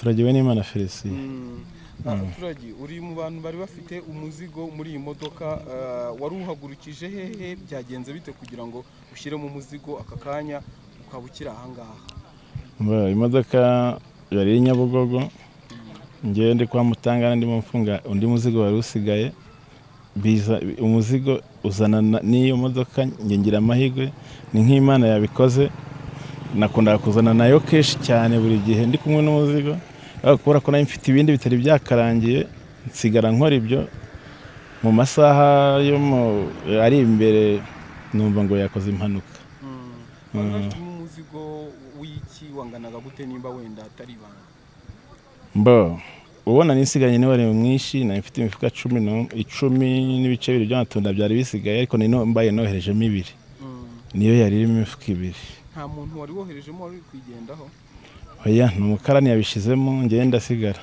turagiwe n'Imana Felicien. Turagi uri mu bantu bari bafite umuzigo muri iyi modoka, wari uhagurukije hehe, byagenze bite kugira ngo ushyire mu muzigo aka kanya ukabukira ahangaha? Imodoka yari Nyabugogo, ngiye ndi kwa Mutangana ndimo mfunga undi muzigo wari usigaye, biza umuzigo uzana n'iyo modoka, ngira amahirwe ni nk'Imana yabikoze. Nakunda kuzana nayo keshi cyane buri gihe ndi kumwe n'umuzigo, kubera ko nayo mfite ibindi bitari byakarangiye, nsigara nkora ibyo mu masaha yo ari imbere numva ngo yakoze impanuka. Umuzigo w'iki wanganaga gute nimba wenda atari banga? Ubona nisiganye ni wari mwinshi, na mfite imifuka 10 n'ibice bibiri by'amatunda byari bisigaye, ariko nino mbaye noherejemo 2. Niyo yari irimo imifuka 2. Nta muntu wari woherejemo wari kwigendaho? Oya, n'umukarani yabishizemo, ngende ndasigara.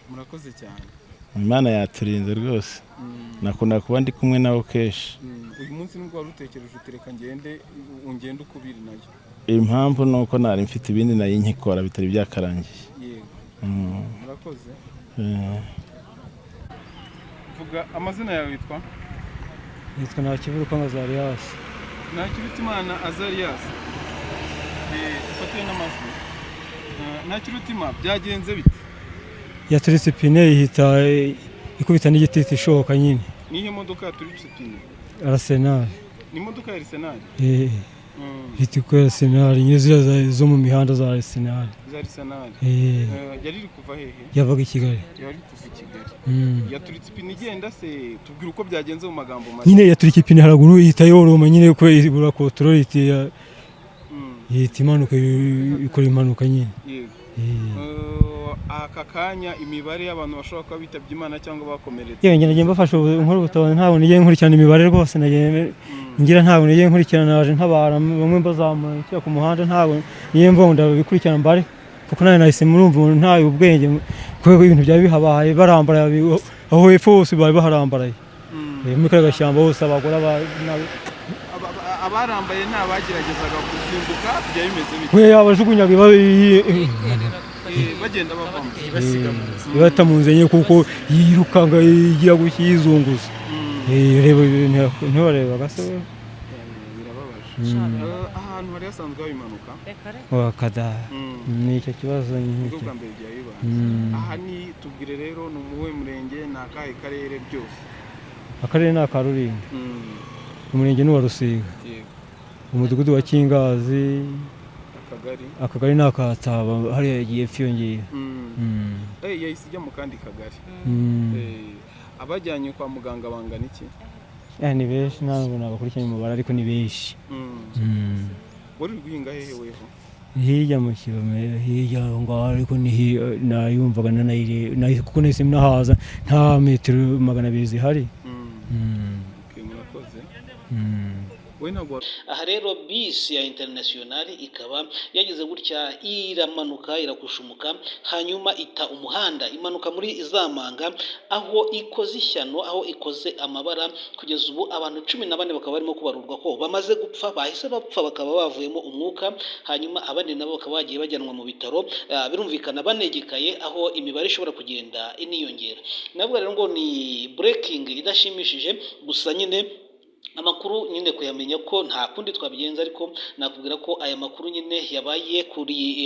Murakoze cyane. Imana yaturinze rwose. Nakunda kuba ndi kumwe nawe keshi. Uyu munsi nubwo wari utekereje utereka ngende ukubiri nayo? Impamvu nuko nari mfite ibindi nayo nkikora bitari byakarangiye. Yego. Murakoze. Vuga amazina yawe witwa? Nitwa Ntakirutimana Azarias. Ntakirutimana Azarias. Ufatiye n'amazwi. Ntakirutimana byagenze bite? Yaturitse ipine ihita ikubita n'igiti ishoka nyine. Nihe modoka yaturitse ipine? Arsenal. Ni modoka ya Arsenal? Hiti kwa Arsenal, nyuzira zo mu mihanda za Arsenal. Za Arsenal. Yari iri kuva hehe? Yavaga i Kigali. Yari kuva i Kigali. Yaturitse ipine igenda se, tubwira uko byagenze mu magambo make. Nyine yaturitse ipine haraguru ihita yoroma nyine ko ibura control ihita imanuka ikora impanuka nyine. aka kanya imibare y'abantu bashobora kuba bitabye Imana cyangwa bakomeretse. Yewe ngende mbafasha inkuru butabona ntabwo nigiye nkurikirana imibare rwose nagiye ngira ntabwo nigiye nkurikirana naje ntabara bamwe mbazamura cyo ku muhanda ntabwo niye mvuga ndabikurikirana mbare kuko nayo nahise murumva ntaye ubwenge kuko ibintu byari bihabaye barambara aho hepfo hose bari baharambaraye. Muri kare gashyamba hose abagore abarambaye ntabageragezaga kuzinduka byari bimeze bite? We abajugunyaga bagenda bavamo bata mu nzenye kuko yirukanga yigira gukizunguza. Reba ntibareba gase birababaje. Ahantu hari hasanzwe habimanuka wakada ni icyo kibazo nyine bwa mbere byayibaye. Aha ni tubwire rero ni umuwe murenge nakahe karere byose? Akarere ni aka Rulindo, umurenge ni wa Rusiga, umudugudu wa Kingazi, akagari ni aka Taba hariya yagiye fiyongeye. Yahise ijya mu kandi kagari. Abajyanye kwa muganga bangana iki? Ni benshi ntabwo nabakurikiranye umubare ariko ni benshi. Wari uri guhinga hehe weho? Hirya mu kilometero hirya ngo ariko nayumvaga nayo kuko nahise nahaza nta metero 200 zihari. Aha rero bisi ya international ikaba yagize gutya iramanuka irakushumuka hanyuma ita umuhanda imanuka muri Zamanga aho ikoze ishyano aho ikoze amabara kugeza ubu abantu 14 bakaba barimo kubarurwa ko bamaze gupfa bahise bapfa bakaba bavuyemo umwuka hanyuma abandi nabo bakaba bagiye bajyanwa mu bitaro birumvikana banegekaye aho imibare ishobora kugenda iniyongera. Nabwo rero ngo ni breaking idashimishije gusa nyine amakuru nyine kuyamenya ko nta kundi twabigenza ariko nakubwira ko aya makuru nyine yabaye kuri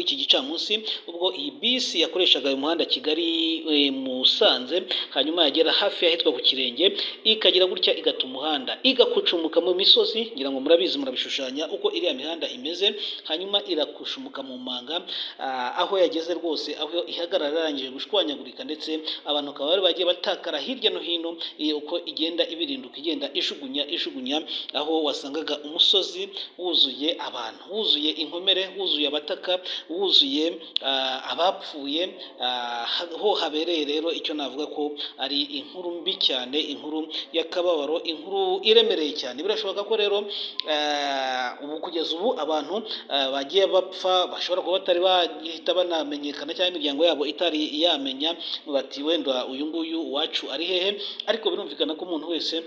iki gicamunsi ubwo iyi bisi yakoreshaga uyu muhanda Kigali Musanze hanyuma yagera hafi yahitwa ku Kirenge ikagira gutya igata umuhanda igakucumuka mu misozi ngira ngo murabizi murabishushanya uko iriya mihanda imeze hanyuma irakushumuka mu manga aho yageze rwose aho ihagarara yarangije gushwanyagurika ndetse abantu bakaba bari bagiye batakara hirya no hino uko igenda ibirinduka igenda ijugunya aho wasangaga umusozi wuzuye abantu wuzuye inkomere wuzuye abataka wuzuye abapfuye ho habereye rero icyo navuga ko ari inkuru mbi cyane inkuru y'akababaro inkuru iremereye cyane birashoboka ko rero ubu kugeza ubu abantu bagiye bapfa bashobora kuba batari bahita banamenyekana cyangwa imiryango yabo itari yamenya bati wenda uyu nguyu wacu ari hehe ariko birumvikana ko umuntu wese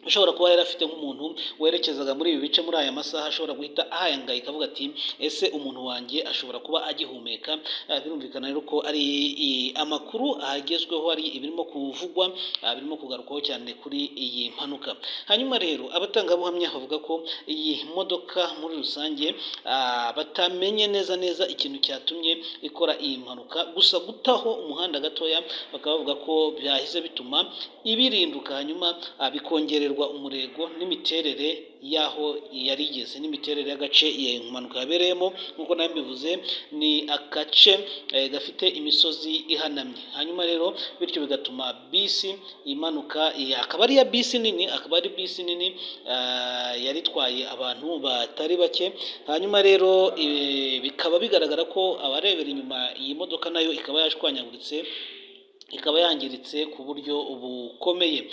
ushobora kuba yari afite nk'umuntu werekezaga muri ibi bice muri aya masaha, ashobora guhita ahangayika avuga ati ese umuntu wanjye ashobora kuba agihumeka. Birumvikana rero ko ari amakuru agezweho, ari ibirimo kuvugwa, birimo kugarukwaho cyane kuri iyi mpanuka. Hanyuma rero abatangabuhamya bavuga ko iyi modoka muri rusange batamenye neza ikintu cyatumye ikora iyi mpanuka, gusa gutaho umuhanda gatoya bakaba bavuga ko byahise bituma ibirinduka, hanyuma bikongererwa umurego n'imiterere y'aho yari igeze, n'imiterere y'agace iyi mpanuka yabereyemo. nk'uko nawe mbivuze, ni agace gafite imisozi ihanamye. Hanyuma rero bityo bigatuma bisi imanuka, akaba ari bisi nini yari itwaye abantu batari bake. Hanyuma rero bikaba bigaragara ko abarebera inyuma iyi modoka nayo ikaba yashwanyaguritse, ikaba yangiritse ku buryo bukomeye.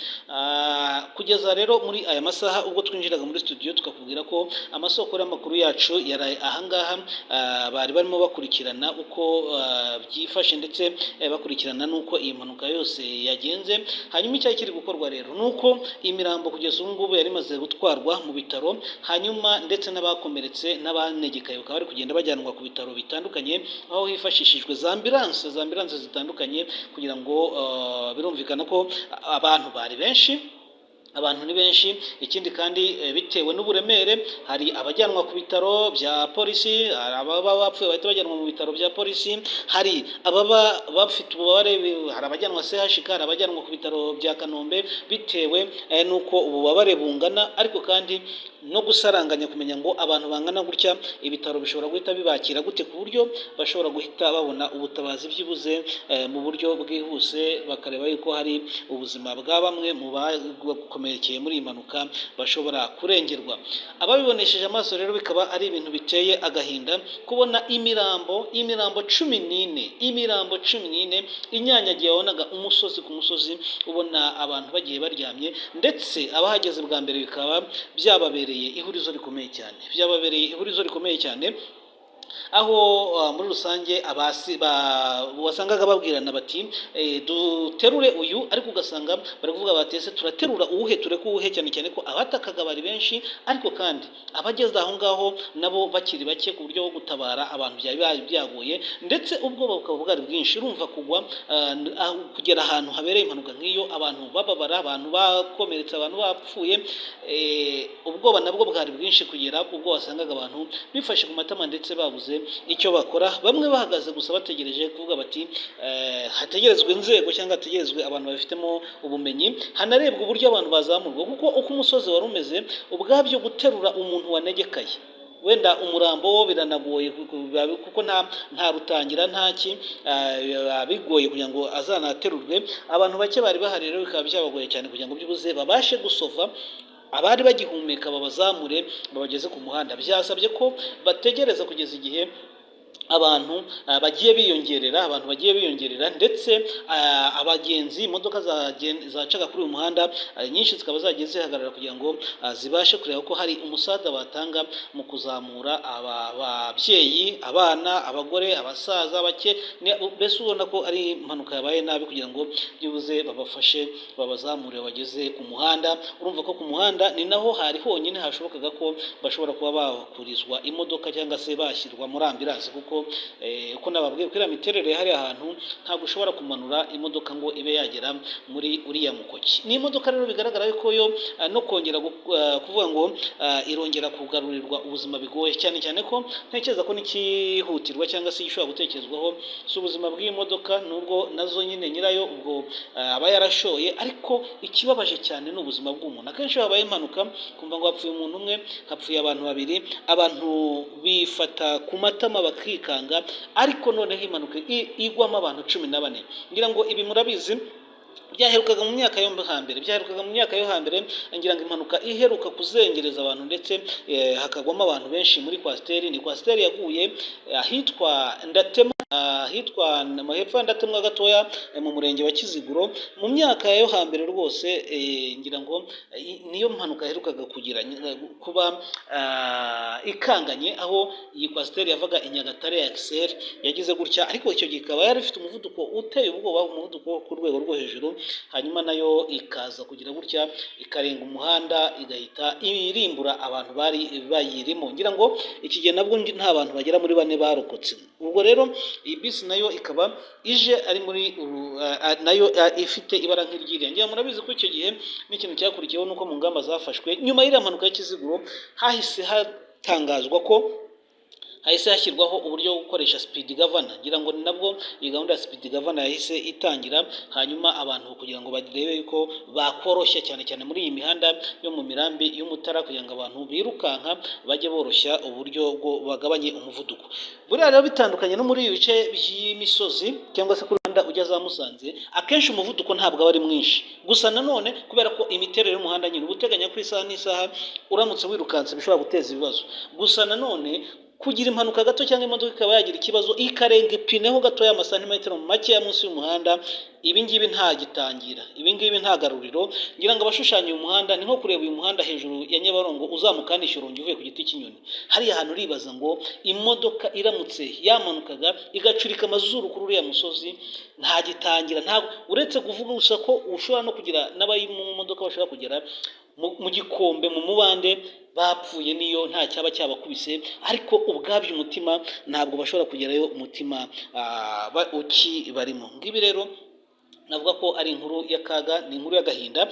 Kugeza rero muri aya masaha ubwo twinjiraga muri studio tukakubwira ko amasoko y'amakuru yacu yari ahangaha, bari barimo bakurikirana uko byifashe ndetse bakurikirana n'uko iyi mpanuka yose yagenze. Hanyuma icyari kiri gukorwa rero nuko imirambo kugeza ubu ngubu yari imaze gutwarwa mu bitaro, hanyuma ndetse n'abakomeretse n'abanegekaye bakaba bari kugenda bajyanwa ku bitaro bitandukanye, aho hifashishijwe za ambulance zitandukanye kugira ngo birumvikana ko abantu ni benshi. Ikindi kandi bitewe n'uburemere, hari abajyanwa ku bitaro bya polisi, hari ababa bapfuye bahita bajyanwa mu bitaro bya polisi, hari ababa bafite ububabare, hari abajyanwa CHK, hari abajyanwa ku bitaro bya Kanombe, bitewe n'uko ububabare bungana. Ariko kandi no gusaranganya kumenya ngo abantu bangana gutya ibitaro bishobora guhita bibakira gute, ku buryo bashobora guhita babona ubutabazi byibuze mu buryo bwihuse, bakareba yuko hari ubuzima bwa bamwe mu bakomerekeye muri iyi mpanuka bashobora kurengerwa. Ababibonesheje amaso rero bikaba ari ibintu biteye agahinda kubona imirambo 14 inyanyagiye, wabonaga umusozi ku musozi, ubona abantu bagiye baryamye, ndetse abahageze bwa mbere bikaba byababereye ihurizo rikomeye cyane, aho muri rusange wasangaga babwirana bati duterure uyu, ariko ugasanga bari kuvuga batese turaterura uwuhe tureke uwuhe, cyane ko abatakaga bari benshi, ariko kandi abageze aho ngaho nabo bakiri bake ku buryo bwo gutabara abantu byari byagoye, ndetse ubwoba bukaba bwari bwinshi. Urumva kugera ahantu habereye impanuka nk'iyo, abantu bababara, abantu bakomeretse, abantu bapfuye, ubwoba nabwo bwari bwinshi, kugera ubwo wasangaga abantu bifashe ku matama ndetse babuze icyo bakora, bamwe bahagaze gusa bategereje kuvuga bati hategerezwe inzego cyangwa hategerezwe abantu babifitemo ubumenyi, hanarebwa uburyo abantu bazamurwa, kuko uko umusozi wari umeze ubwabyo guterura umuntu wanegekaye, wenda umurambo wo biranagoye kuko nta rutangira ntaki, bigoye kugira ngo azanaterurwe. Abantu bake bari bahari rero bikaba byabagoye cyane kugira ngo byibuze babashe gusova abari bagihumeka, babazamure babageze ku muhanda. Byasabye ko bategereza kugeza igihe abantu bagiye biyongerera, ndetse abagenzi, imodoka zacaga kuri uyu muhanda nyinshi zikaba zagiye zihagarara kugira ngo zibashe kureba ko hari umusada batanga mu kuzamura ababyeyi, abana, abagore, abasaza bake. Mbese ubona ko ari impanuka yabaye nabi, kugira ngo byibuze babafashe babazamure bageze ku muhanda. Urumva ko ku muhanda ni naho hari honyine hashobokaga ko bashobora kuba bakurizwa imodoka cyangwa se bashyirwa muri ambulance, kuko uko nababwiye kuri miterere hari ahantu ntabwo ushobora kumanura imodoka ngo ibe yagera muri uriya mukoki. Ni imodoka rero bigaragara ko yo no kongera kuvuga ngo irongera kugarurirwa ubuzima bigoye, cyane ko ntekereza ko n'ikihutirwa cyangwa se gishobora gutekerezwaho si ubuzima bw'iyi modoka, nubwo nazo nyine nyirayo ubwo aba yarashoye, ariko ikibabaje cyane ni ubuzima bw'umuntu. Akenshi habaye impanuka kumva ngo hapfuye umuntu umwe, hapfuye abantu babiri, abantu bifata ku matama bakikanga, ariko noneho impanuka igwamo abantu 14. Ngira ngo ibi murabizi byaherukaga mu myaka yo hambere, ngira ngo impanuka iheruka kuzengereza abantu, ndetse hakagwamo abantu benshi muri Kwasiteri. Ni Kwasiteri yaguye ahitwa Ndatema, ahitwa hepfo y'Indatemwa gatoya mu murenge wa Kiziguro mu myaka yo hambere rwose, ngira ngo niyo mpanuka yaherukaga kuba ikanganye, aho iyi kwasiteri yavaga i Nyagatare ya Excel yagize gutya, ariko icyo gikaba yari ifite umuvuduko uteye ubwoba, umuvuduko ku rwego rwo hejuru, hanyuma nayo ikaza kugira gutya ikarenga umuhanda igahita irimbura abantu bari bayirimo. Ngira ngo iki gihe nabwo nta bantu bagera muri 4 barokotse. Ubwo rero iyi bisi nayo ikaba ije ari muri nayo ifite ibara nk'iryiriya. Ngira murabizi ko icyo gihe n'ikintu cyakurikiyeho nuko mu ngamba zafashwe nyuma y'iriya mpanuka ya Kiziguro hahise hatangazwa ko hahise hashyirwaho uburyo bwo gukoresha speed governor. Ngira ngo nabwo iyi gahunda ya speed governor yahise itangira, hanyuma abantu kugira ngo barebe yuko bakoroshya cyane cyane muri iyi mihanda yo mu mirambi y'Umutara, kugira ngo abantu birukanka bajye boroshya uburyo bwo bagabanye umuvuduko. Buriya rero bitandukanye no muri ibi bice by'imisozi cyangwa se ku Rwanda ujya za Musanze, akenshi umuvuduko ntabwo aba ari mwinshi, gusa nanone kubera ko imiterere y'umuhanda nyine ubuteganya ku isaha n'isaha uramutse wirukanse bishobora guteza ibibazo. Gusa nanone kugira impanuka gato cyangwa imodoka ikaba yagira ikibazo ikarenga ipineho gatoya amasantimetero make ya munsi y'umuhanda, ibi ngibi nta gitangira, ibi ngibi nta garuriro. Ngira ngo abashushanya uyu muhanda ni nko kureba uyu muhanda hejuru ya Nyabarongo uzamukanisha Shyorongi uvuye ku giti cy'inyoni. Hariya hantu uribaza ngo imodoka iramutse yamanukaga igacurika amazuru kuri uriya musozi nta gitangira, ntabwo uretse kuvuga gusa ko ushobora no kugira n'abayi mu modoka bashobora kugera mu gikombe mu mubande bapfuye niyo nta cyaba cyabakubise, ariko ubwabyo umutima ntabwo bashobora kugerayo umutima ukibarimo. Ngibi rero navuga ko ari inkuru y'akaga, ni inkuru y'agahinda.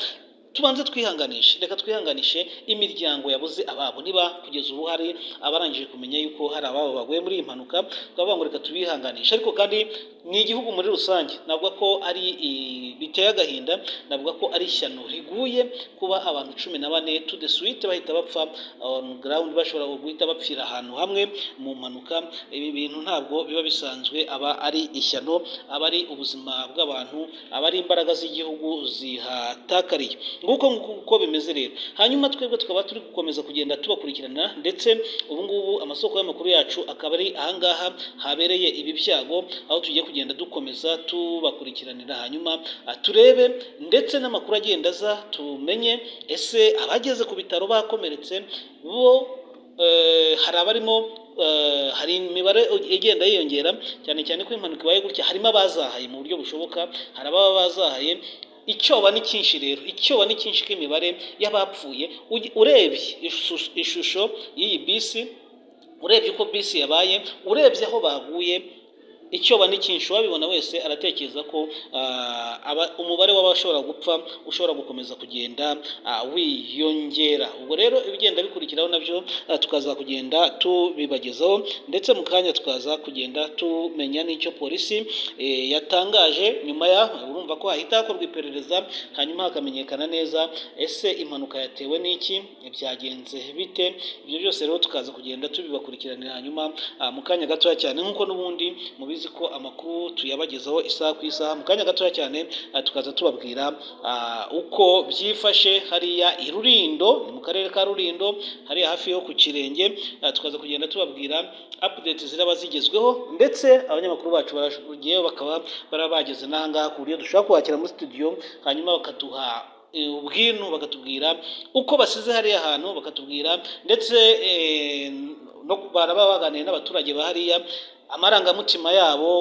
Tubanze twihanganishe, reka twihanganishe imiryango yabuze ababo, niba kugeza ubu hari abarangije kumenya yuko hari ababo baguye muri iyi mpanuka, twavuga ngo reka tubihanganishe. Ariko kandi ni igihugu muri rusange navuga ko ari biteye agahinda, navuga ko ari ishyano riguye kuba abantu 14 to the suite bahita bapfa on ground, bashobora guhita bapfira ahantu hamwe mu mpanuka. Ibi bintu ntabwo biba bisanzwe, aba ari ishyano, aba ari ubuzima bw'abantu, aba ari imbaraga z'igihugu zihatakariye. Nguko bimeze rero. Hanyuma twebwe tukaba turi gukomeza kugenda tubakurikirana, ndetse ubu ngubu amasoko y'amakuru yacu akaba ari ahangaha habereye ibi byago, aho tugiye kugenda dukomeza tubakurikiranira, hanyuma turebe ndetse n'amakuru agenda aza, tumenye ese abageze ku bitaro bakomeretse bo hari abarimo hari imibare igenda yiyongera, cyane cyane ko impanuka ibaye gutya harimo abazahaye mu buryo bushoboka, hari ababa bazahaye. Icyoba ni cyinshi rero, icyoba ni cyinshi k'imibare y'abapfuye. Urebye ishusho y'iyi bisi, urebye uko bisi yabaye, urebye aho baguye, icyoba ni cyinshi. Wabibona wese aratekereza ko umubare w'abashobora gupfa ushobora gukomeza kugenda wiyongera. Ubwo rero ibigenda bikurikiraho nabyo tukaza kugenda tubibagezaho, ndetse mu kanya tukaza kugenda tumenya n'icyo polisi yatangaje nyuma ya, urumva ko hahita hakorwa iperereza, hanyuma hakamenyekana neza ese impanuka yatewe n'iki, byagenze bite. Ibyo byose rero tukaza kugenda tubibakurikiranira, hanyuma mu kanya gatoya cyane, nk'uko n'ubundi mubizi ko amakuru tuyabagezaho isaha ku isaha. Mu kanya gatoya cyane tukaza tubabwira uko byifashe hariya i Rulindo, ni mu karere ka Rulindo, hariya hafi yo ku Kirenge. Tukaza kugenda tubabwira update ziraba zigezweho, ndetse abanyamakuru bacu baragiye bakaba barabageze n'ahangaha ku buryo dushobora kuhakira muri studio, hanyuma bakaduha ubwinu, bakatubwira uko basize hariya hantu, bakatubwira ndetse no baraba baganiriye n'abaturage bahariya, amarangamutima yabo,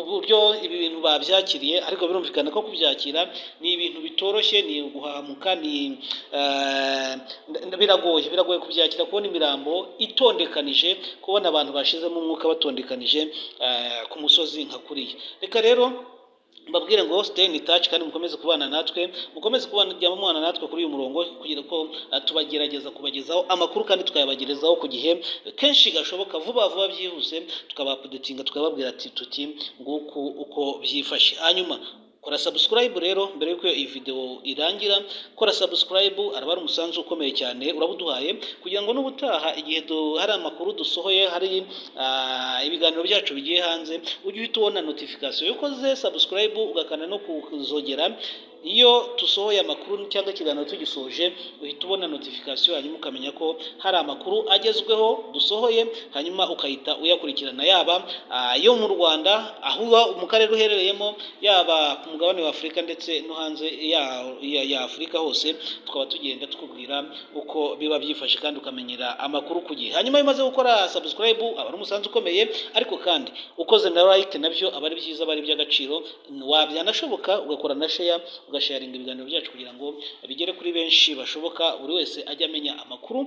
uburyo ibi bintu babyakiriye. Ariko birumvikana ko kubyakira ni ibintu bitoroshye, ni guhamuka, ni biragoye kubyakira, kubona imirambo itondekanije, kubona abantu bashizemo umwuka batondekanije ku musozi nka kuriya. Reka rero mbabwire ngo stay in touch, kandi mukomeze kubana natwe, mukomeze kubana mwana natwe kuri uyu murongo, kugira ko tubagerageza kubagezaho amakuru kandi tukayabagerezaho ku gihe kenshi gashoboka, vuba byihuse, tukabapudetinga, tukababwira ati tuti nguko uko byifashe. Hanyuma kora subscribe rero mbere yuko iyi video irangira, kora subscribe, araba ari umusanzu ukomeye cyane urabuduhaye, kugira ngo n'ubutaha igihe hari amakuru dusohoye, hari ibiganiro byacu bigiye hanze, ujye uhita ubona notification. Ukoze subscribe ugakana no kuzogera, iyo dusohoye amakuru cyangwa ikiganiro tugisoje uhita ubona notification hanyuma ukamenya ko hari amakuru agezweho dusohoye, hanyuma ukahita uyakurikirana, yaba yo mu Rwanda aho mu karere uherereyemo, yaba ku mugabane wa Afurika ndetse no hanze ya Afurika hose, tukaba tugenda tukubwira uko biba byifashe kandi ukamenyera amakuru ku gihe. Hanyuma bimaze gukora subscribe aba ari umusanzu ukomeye, ariko kandi ukoze na like nabyo aba ari byiza, aba ari iby'agaciro, wabyanashoboka ugakora na share, ugasharinga ibiganiro byacu kugira ngo bigere kuri benshi bashoboka, buri wese ajye amenya amakuru,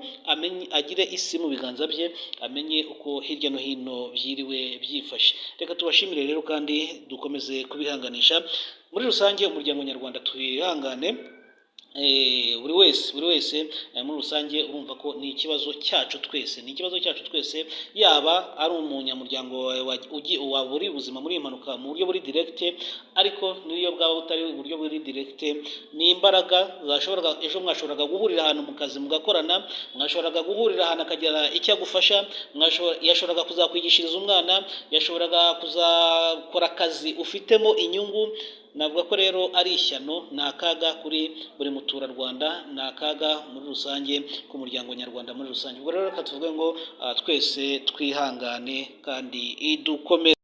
agire isi mu biganza bye, amenye uko hirya no hino byiriwe byifashe. Reka tubashimire rero kandi dukomeze kubihanganisha. Muri rusange umuryango nyarwanda twihangane, buri wese muri rusange urumva ko ni ikibazo cyacu twese, yaba ari umunyamuryango waburi ubuzima muri impanuka mu buryo buri direct, ariko niyo bwaba butari uburyo buri direct, ni imbaraga zashoboraga, ejo mwashoboraga guhurira ahantu mu kazi mugakorana, mwashoboraga guhurira ahantu akagira icyo agufasha, yashoboraga kuzakwigishiriza umwana, yashoboraga kuzakora akazi ufitemo inyungu. Navuga ko rero ari ishyano, ni akaga kuri buri muturarwanda, ni akaga muri rusange ku muryango nyarwanda muri rusange. Ubwo rero reka tuvuge ngo twese twihangane kandi dukomeze.